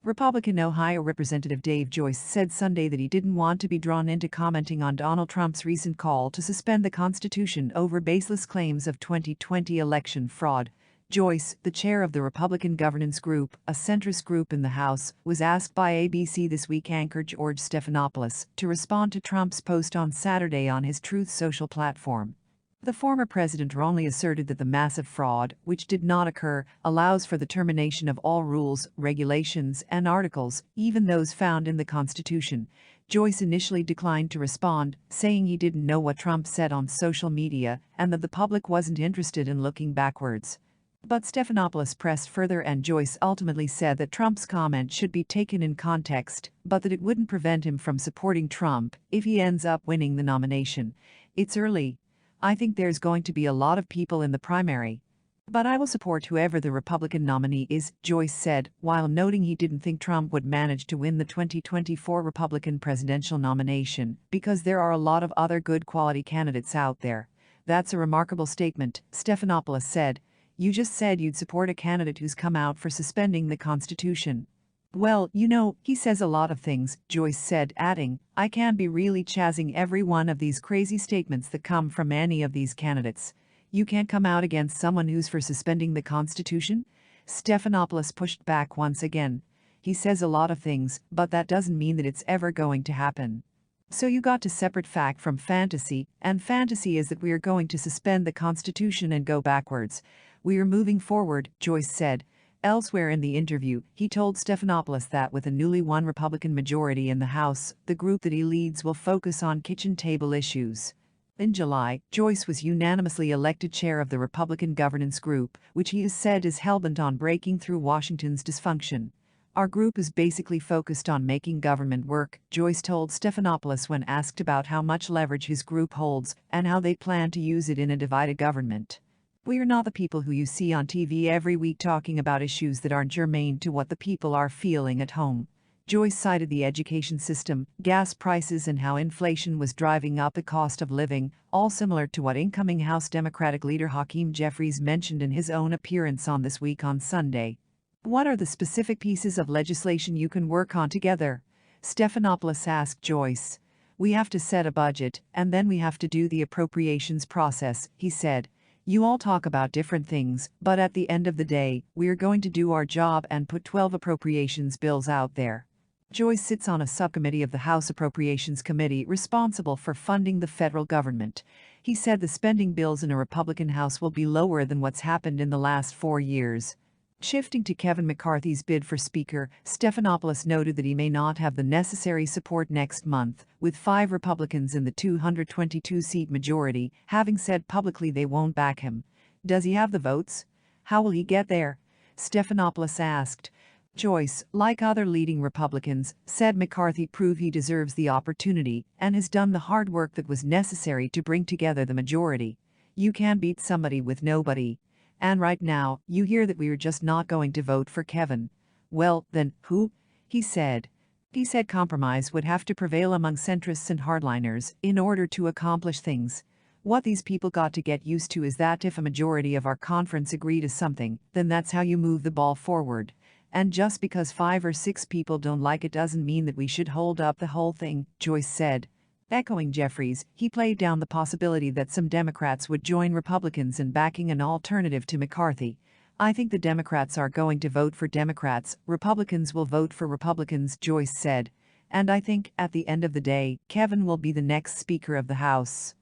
Republican Ohio Representative Dave Joyce said Sunday that he didn't want to be drawn into commenting on Donald Trump's recent call to suspend the Constitution over baseless claims of 2020 election fraud. Joyce, the chair of the Republican Governance Group, a centrist group in the House, was asked by ABC This Week anchor George Stephanopoulos to respond to Trump's post on Saturday on his Truth Social platform. The former president wrongly asserted that the massive fraud, which did not occur, allows for the termination of all rules, regulations, and articles, even those found in the Constitution. Joyce initially declined to respond, saying he didn't know what Trump said on social media and that the public wasn't interested in looking backwards. But Stephanopoulos pressed further, and Joyce ultimately said that Trump's comment should be taken in context, but that it wouldn't prevent him from supporting Trump if he ends up winning the nomination. "It's early. I think there's going to be a lot of people in the primary. But I will support whoever the Republican nominee is," Joyce said, while noting he didn't think Trump would manage to win the 2024 Republican presidential nomination because there are a lot of other good quality candidates out there. "That's a remarkable statement," Stephanopoulos said. "You just said you'd support a candidate who's come out for suspending the Constitution." "Well, he says a lot of things," Joyce said, adding, "I can't be really chazzing every one of these crazy statements that come from any of these candidates. You can't come out against someone who's for suspending the Constitution?" Stephanopoulos pushed back once again. "He says a lot of things, but that doesn't mean that it's ever going to happen. So you got to separate fact from fantasy, and fantasy is that we are going to suspend the Constitution and go backwards. We are moving forward," Joyce said. Elsewhere in the interview, he told Stephanopoulos that with a newly won Republican majority in the House, the group that he leads will focus on kitchen table issues. In July, Joyce was unanimously elected chair of the Republican Governance Group, which he has said is hellbent on breaking through Washington's dysfunction. "Our group is basically focused on making government work," Joyce told Stephanopoulos when asked about how much leverage his group holds and how they plan to use it in a divided government. "We are not the people who you see on TV every week talking about issues that aren't germane to what the people are feeling at home." Joyce cited the education system, gas prices, and how inflation was driving up the cost of living, all similar to what incoming House Democratic leader Hakeem Jeffries mentioned in his own appearance on This Week on Sunday. "What are the specific pieces of legislation you can work on together?" Stephanopoulos asked Joyce. "We have to set a budget, and then we have to do the appropriations process," he said. "You all talk about different things, but at the end of the day, we are going to do our job and put 12 appropriations bills out there." Joyce sits on a subcommittee of the House Appropriations Committee responsible for funding the federal government. He said the spending bills in a Republican House will be lower than what's happened in the last 4 years. Shifting to Kevin McCarthy's bid for Speaker, Stephanopoulos noted that he may not have the necessary support next month, with 5 Republicans in the 222-seat majority having said publicly they won't back him. "Does he have the votes? How will he get there?" Stephanopoulos asked. Joyce, like other leading Republicans, said McCarthy proved he deserves the opportunity and has done the hard work that was necessary to bring together the majority. "You can't beat somebody with nobody. And right now, you hear that we are just not going to vote for Kevin. Well, then, who?" he said. He said compromise would have to prevail among centrists and hardliners in order to accomplish things. "What these people got to get used to is that if a majority of our conference agree to something, then that's how you move the ball forward. And just because 5 or 6 people don't like it doesn't mean that we should hold up the whole thing," Joyce said. Echoing Jeffries, he played down the possibility that some Democrats would join Republicans in backing an alternative to McCarthy. "I think the Democrats are going to vote for Democrats, Republicans will vote for Republicans," Joyce said. "And I think, at the end of the day, Kevin will be the next Speaker of the House."